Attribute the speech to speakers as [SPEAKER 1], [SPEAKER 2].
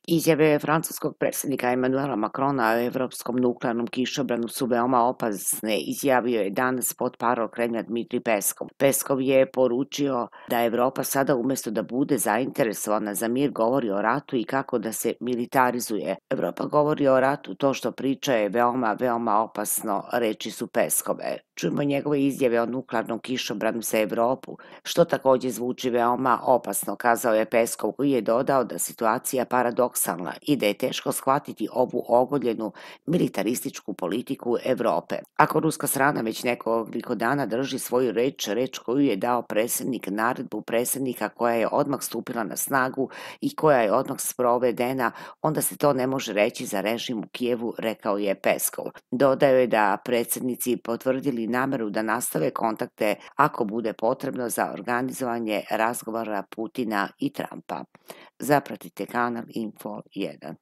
[SPEAKER 1] Izjave francuskog predsjednika Emmanuela Macrona o evropskom nuklearnom kišobranu su veoma opasne, izjavio je danas potparol Kremlja Dmitri Peskov. Peskov je poručio da Evropa sada umjesto da bude zainteresovana za mir govori o ratu i kako da se militarizuje. Evropa govori o ratu, to što priča je veoma opasno, reči su Peskove. Čujemo njegove izjave o nuklearnom kišobranu za Evropu, što takođe zvuči veoma opasno, kazao je Peskov, koji je dodao da situacija paradoksalna i da je teško shvatiti ovu ogoljenu militarističku politiku Evrope. Ako ruska strana već nekoliko dana drži svoju reč koju je dao predsjednik, naredbu predsjednika koja je odmah stupila na snagu i koja je odmah sprovedena, onda se to ne može reći za režim u Kijevu, rekao je Peskov. Dodao je da predsjednici potvrdili nameru da nastave kontakte ako bude potrebno za organizovanje razgovora Putina i Trumpa. Zapratite kanal Info 1.